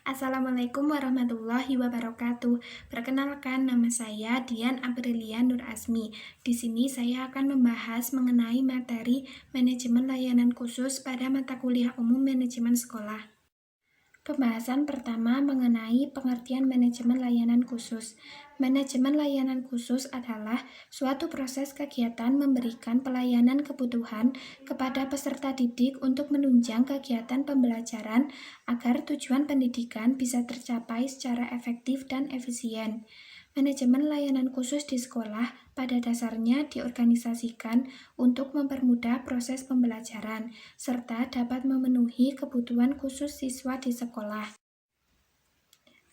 Assalamualaikum warahmatullahi wabarakatuh. Perkenalkan, nama saya Dian Aprilia Nur Asmi. Di sini saya akan membahas mengenai materi manajemen layanan khusus pada mata kuliah umum manajemen sekolah. Pembahasan pertama mengenai pengertian manajemen layanan khusus. Manajemen layanan khusus adalah suatu proses kegiatan memberikan pelayanan kebutuhan kepada peserta didik untuk menunjang kegiatan pembelajaran agar tujuan pendidikan bisa tercapai secara efektif dan efisien. Manajemen layanan khusus di sekolah pada dasarnya diorganisasikan untuk mempermudah proses pembelajaran, serta dapat memenuhi kebutuhan khusus siswa di sekolah.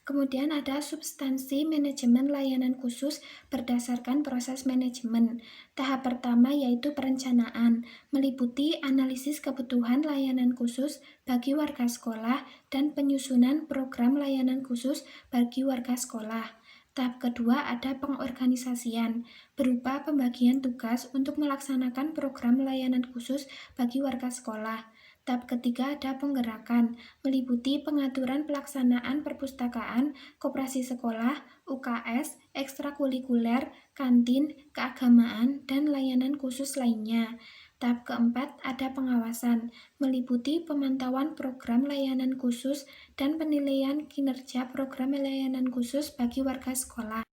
Kemudian ada substansi manajemen layanan khusus berdasarkan proses manajemen. Tahap pertama yaitu perencanaan, meliputi analisis kebutuhan layanan khusus bagi warga sekolah dan penyusunan program layanan khusus bagi warga sekolah. Tahap kedua ada pengorganisasian, berupa pembagian tugas untuk melaksanakan program layanan khusus bagi warga sekolah. Tahap ketiga ada penggerakan, meliputi pengaturan pelaksanaan perpustakaan, koperasi sekolah, UKS, ekstrakurikuler, kantin, keagamaan, dan layanan khusus lainnya. Tahap keempat ada pengawasan, meliputi pemantauan program layanan khusus dan penilaian kinerja program layanan khusus bagi warga sekolah.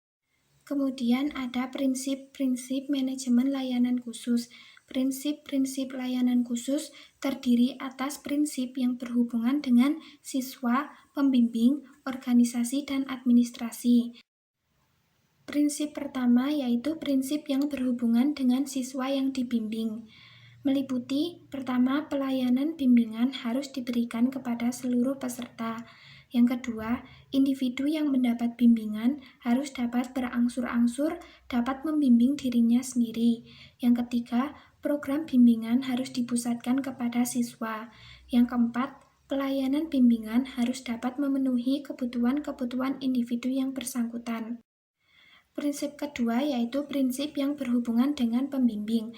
Kemudian ada prinsip-prinsip manajemen layanan khusus. Prinsip-prinsip layanan khusus terdiri atas prinsip yang berhubungan dengan siswa, pembimbing, organisasi, dan administrasi. Prinsip pertama yaitu prinsip yang berhubungan dengan siswa yang dibimbing. Meliputi, pertama, pelayanan bimbingan harus diberikan kepada seluruh peserta. Yang kedua, individu yang mendapat bimbingan harus dapat berangsur-angsur dapat membimbing dirinya sendiri. Yang ketiga, program bimbingan harus dipusatkan kepada siswa. Yang keempat, pelayanan bimbingan harus dapat memenuhi kebutuhan-kebutuhan individu yang bersangkutan. Prinsip kedua yaitu prinsip yang berhubungan dengan pembimbing.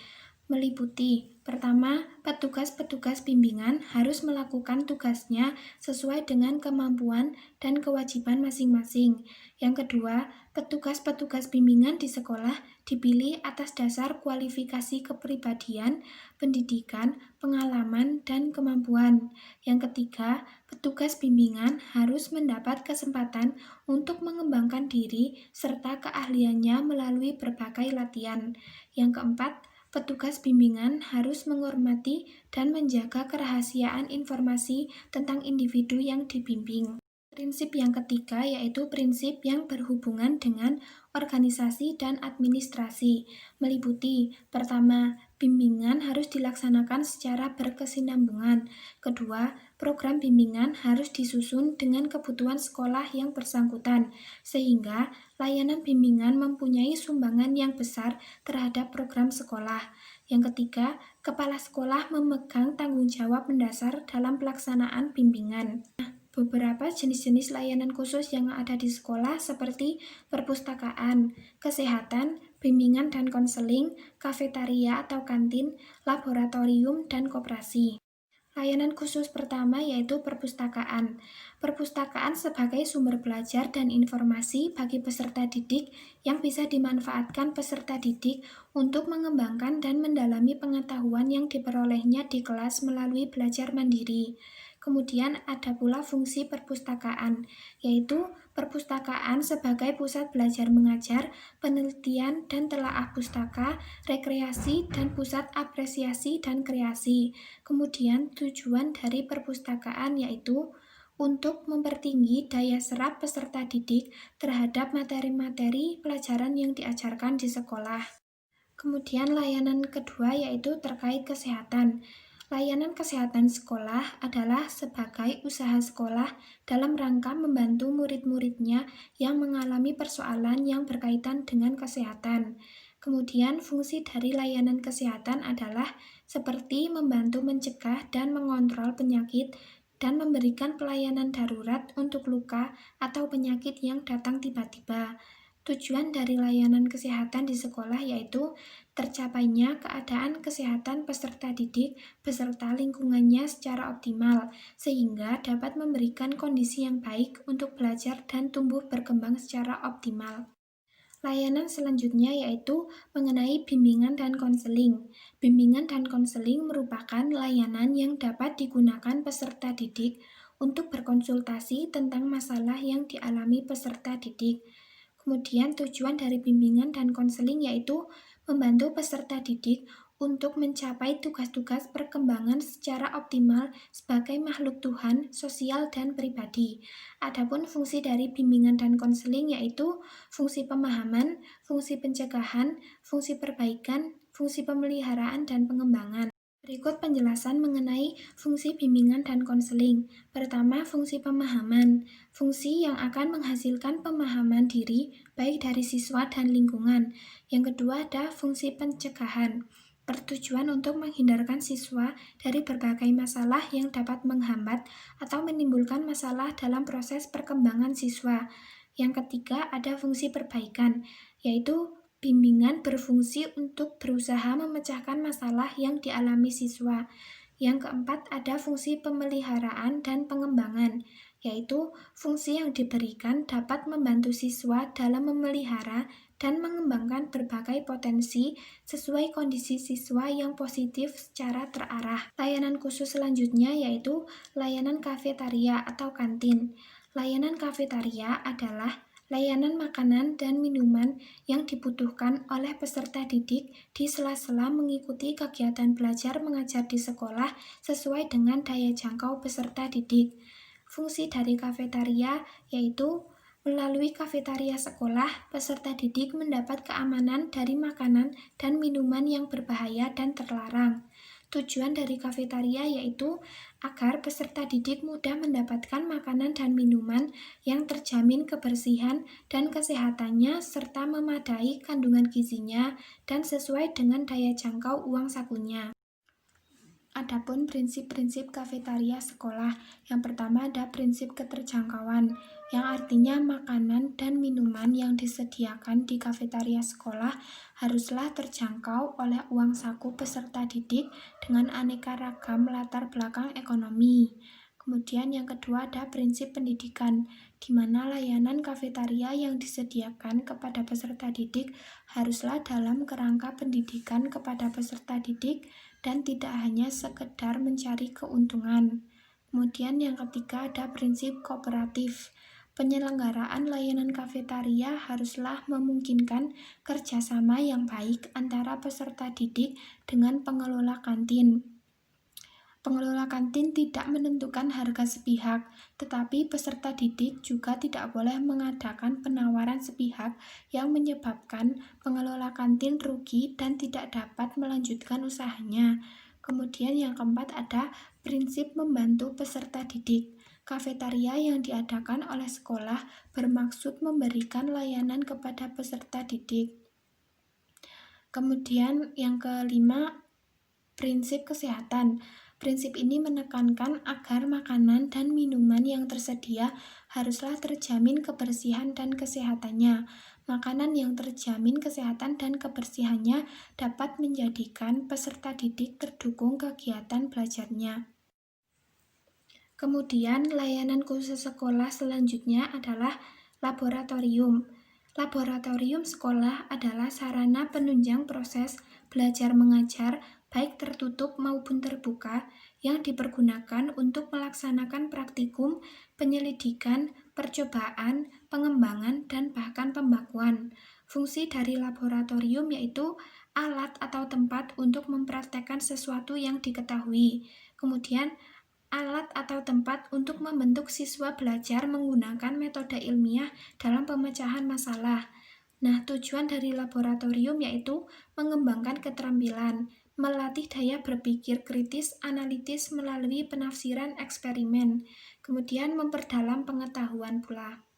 Meliputi, pertama, petugas-petugas bimbingan harus melakukan tugasnya sesuai dengan kemampuan dan kewajiban masing-masing. Yang kedua, petugas-petugas bimbingan di sekolah dipilih atas dasar kualifikasi kepribadian, pendidikan, pengalaman, dan kemampuan. Yang ketiga, petugas bimbingan harus mendapat kesempatan untuk mengembangkan diri serta keahliannya melalui berbagai latihan. Yang keempat, petugas bimbingan harus menghormati dan menjaga kerahasiaan informasi tentang individu yang dibimbing. Prinsip yang ketiga yaitu prinsip yang berhubungan dengan organisasi dan administrasi. Meliputi, pertama, bimbingan harus dilaksanakan secara berkesinambungan. Kedua, program bimbingan harus disusun dengan kebutuhan sekolah yang bersangkutan, sehingga layanan bimbingan mempunyai sumbangan yang besar terhadap program sekolah. Yang ketiga, kepala sekolah memegang tanggung jawab mendasar dalam pelaksanaan bimbingan. Beberapa jenis-jenis layanan khusus yang ada di sekolah seperti perpustakaan, kesehatan, bimbingan dan konseling, kafetaria atau kantin, laboratorium, dan koperasi. Layanan khusus pertama yaitu perpustakaan. Perpustakaan sebagai sumber belajar dan informasi bagi peserta didik yang bisa dimanfaatkan peserta didik untuk mengembangkan dan mendalami pengetahuan yang diperolehnya di kelas melalui belajar mandiri. Kemudian ada pula fungsi perpustakaan, yaitu perpustakaan sebagai pusat belajar mengajar, penelitian dan telaah pustaka, rekreasi, dan pusat apresiasi dan kreasi. Kemudian tujuan dari perpustakaan yaitu untuk mempertinggi daya serap peserta didik terhadap materi-materi pelajaran yang diajarkan di sekolah. Kemudian layanan kedua yaitu terkait kesehatan. Layanan kesehatan sekolah adalah sebagai usaha sekolah dalam rangka membantu murid-muridnya yang mengalami persoalan yang berkaitan dengan kesehatan. Kemudian fungsi dari layanan kesehatan adalah seperti membantu mencegah dan mengontrol penyakit dan memberikan pelayanan darurat untuk luka atau penyakit yang datang tiba-tiba. Tujuan dari layanan kesehatan di sekolah yaitu tercapainya keadaan kesehatan peserta didik beserta lingkungannya secara optimal, sehingga dapat memberikan kondisi yang baik untuk belajar dan tumbuh berkembang secara optimal. Layanan selanjutnya yaitu mengenai bimbingan dan konseling. Bimbingan dan konseling merupakan layanan yang dapat digunakan peserta didik untuk berkonsultasi tentang masalah yang dialami peserta didik. Kemudian tujuan dari bimbingan dan konseling yaitu membantu peserta didik untuk mencapai tugas-tugas perkembangan secara optimal sebagai makhluk Tuhan, sosial, dan pribadi. Adapun fungsi dari bimbingan dan konseling yaitu fungsi pemahaman, fungsi pencegahan, fungsi perbaikan, fungsi pemeliharaan, dan pengembangan. Berikut penjelasan mengenai fungsi bimbingan dan konseling. Pertama, fungsi pemahaman. Fungsi yang akan menghasilkan pemahaman diri, baik dari siswa dan lingkungan. Yang kedua ada fungsi pencegahan. Bertujuan untuk menghindarkan siswa dari berbagai masalah yang dapat menghambat atau menimbulkan masalah dalam proses perkembangan siswa. Yang ketiga ada fungsi perbaikan, yaitu bimbingan berfungsi untuk berusaha memecahkan masalah yang dialami siswa. Yang keempat ada fungsi pemeliharaan dan pengembangan, yaitu fungsi yang diberikan dapat membantu siswa dalam memelihara dan mengembangkan berbagai potensi sesuai kondisi siswa yang positif secara terarah. Layanan khusus selanjutnya yaitu layanan kafetaria atau kantin. Layanan kafetaria adalah layanan makanan dan minuman yang dibutuhkan oleh peserta didik di sela-sela mengikuti kegiatan belajar mengajar di sekolah sesuai dengan daya jangkau peserta didik. Fungsi dari kafetaria yaitu melalui kafetaria sekolah, peserta didik mendapat keamanan dari makanan dan minuman yang berbahaya dan terlarang. Tujuan dari kafetaria yaitu agar peserta didik mudah mendapatkan makanan dan minuman yang terjamin kebersihan dan kesehatannya serta memadai kandungan gizinya dan sesuai dengan daya jangkau uang sakunya. Adapun prinsip-prinsip kafetaria sekolah, yang pertama ada prinsip keterjangkauan, yang artinya makanan dan minuman yang disediakan di kafetaria sekolah haruslah terjangkau oleh uang saku peserta didik dengan aneka ragam latar belakang ekonomi. Kemudian yang kedua ada prinsip pendidikan, di mana layanan kafetaria yang disediakan kepada peserta didik haruslah dalam kerangka pendidikan kepada peserta didik dan tidak hanya sekedar mencari keuntungan. Kemudian yang ketiga ada prinsip kooperatif. Penyelenggaraan layanan kafetaria haruslah memungkinkan kerjasama yang baik antara peserta didik dengan pengelola kantin. Pengelola kantin tidak menentukan harga sepihak, tetapi peserta didik juga tidak boleh mengadakan penawaran sepihak yang menyebabkan pengelola kantin rugi dan tidak dapat melanjutkan usahanya. Kemudian yang keempat ada prinsip membantu peserta didik. Kafetaria yang diadakan oleh sekolah bermaksud memberikan layanan kepada peserta didik. Kemudian yang kelima, prinsip kesehatan. Prinsip ini menekankan agar makanan dan minuman yang tersedia haruslah terjamin kebersihan dan kesehatannya. Makanan yang terjamin kesehatan dan kebersihannya dapat menjadikan peserta didik terdukung kegiatan belajarnya. Kemudian, layanan khusus sekolah selanjutnya adalah laboratorium. Laboratorium sekolah adalah sarana penunjang proses belajar mengajar baik tertutup maupun terbuka yang dipergunakan untuk melaksanakan praktikum, penyelidikan, percobaan, pengembangan, dan bahkan pembakuan. Fungsi dari laboratorium yaitu alat atau tempat untuk mempraktekkan sesuatu yang diketahui. Kemudian, alat atau tempat untuk membentuk siswa belajar menggunakan metode ilmiah dalam pemecahan masalah. Nah, tujuan dari laboratorium yaitu mengembangkan keterampilan, melatih daya berpikir kritis analitis melalui penafsiran eksperimen, kemudian memperdalam pengetahuan pula.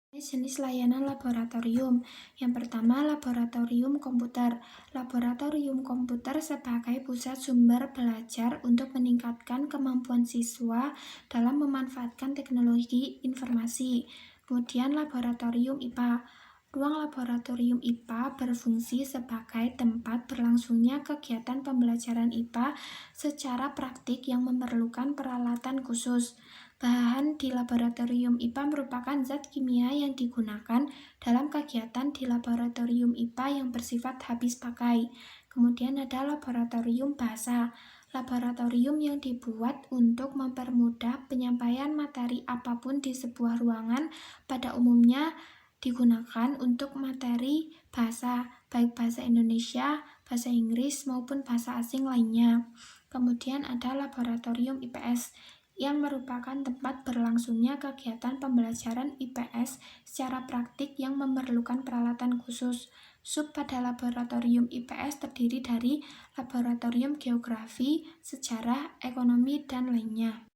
Jenis layanan laboratorium. Yang pertama, laboratorium komputer. Laboratorium komputer sebagai pusat sumber belajar untuk meningkatkan kemampuan siswa dalam memanfaatkan teknologi informasi. Kemudian laboratorium IPA. Ruang laboratorium IPA berfungsi sebagai tempat berlangsungnya kegiatan pembelajaran IPA secara praktik yang memerlukan peralatan khusus. Bahan di laboratorium IPA merupakan zat kimia yang digunakan dalam kegiatan di laboratorium IPA yang bersifat habis pakai. Kemudian ada laboratorium bahasa. Laboratorium yang dibuat untuk mempermudah penyampaian materi apapun di sebuah ruangan, pada umumnya digunakan untuk materi bahasa, baik bahasa Indonesia, bahasa Inggris, maupun bahasa asing lainnya. Kemudian ada laboratorium IPS, yang merupakan tempat berlangsungnya kegiatan pembelajaran IPS secara praktik yang memerlukan peralatan khusus. Sub pada laboratorium IPS terdiri dari laboratorium geografi, sejarah, ekonomi, dan lainnya.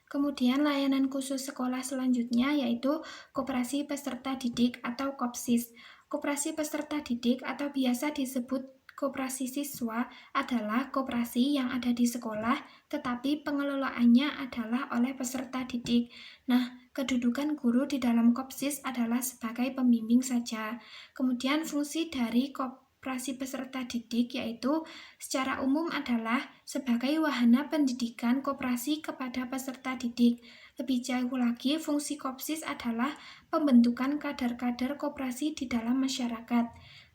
Kemudian layanan khusus sekolah selanjutnya yaitu Koperasi Peserta Didik atau KOPSIS. Koperasi Peserta Didik atau biasa disebut koperasi siswa adalah koperasi yang ada di sekolah, tetapi pengelolaannya adalah oleh peserta didik. Nah, kedudukan guru di dalam KOPSIS adalah sebagai pembimbing saja. Kemudian fungsi dari koperasi peserta didik yaitu secara umum adalah sebagai wahana pendidikan koperasi kepada peserta didik. Lebih jauh lagi, fungsi KOPSIS adalah pembentukan kader-kader koperasi di dalam masyarakat.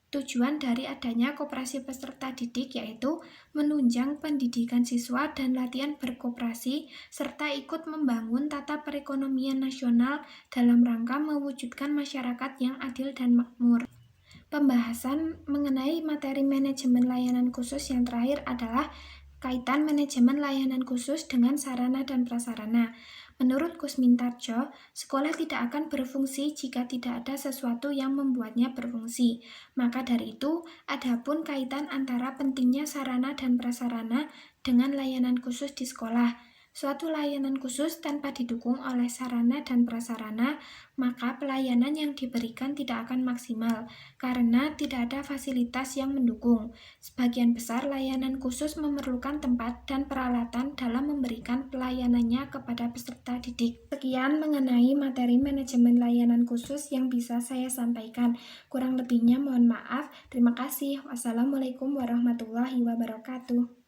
Tujuan dari adanya koperasi peserta didik yaitu menunjang pendidikan siswa dan latihan berkoperasi, serta ikut membangun tata perekonomian nasional dalam rangka mewujudkan masyarakat yang adil dan makmur. Pembahasan mengenai materi manajemen layanan khusus yang terakhir adalah kaitan manajemen layanan khusus dengan sarana dan prasarana. Menurut Kusmintarjo, sekolah tidak akan berfungsi jika tidak ada sesuatu yang membuatnya berfungsi. Maka dari itu, adapun kaitan antara pentingnya sarana dan prasarana dengan layanan khusus di sekolah. Suatu layanan khusus tanpa didukung oleh sarana dan prasarana, maka pelayanan yang diberikan tidak akan maksimal, karena tidak ada fasilitas yang mendukung. Sebagian besar layanan khusus memerlukan tempat dan peralatan dalam memberikan pelayanannya kepada peserta didik. Sekian mengenai materi manajemen layanan khusus yang bisa saya sampaikan. Kurang lebihnya mohon maaf. Terima kasih. Wassalamualaikum warahmatullahi wabarakatuh.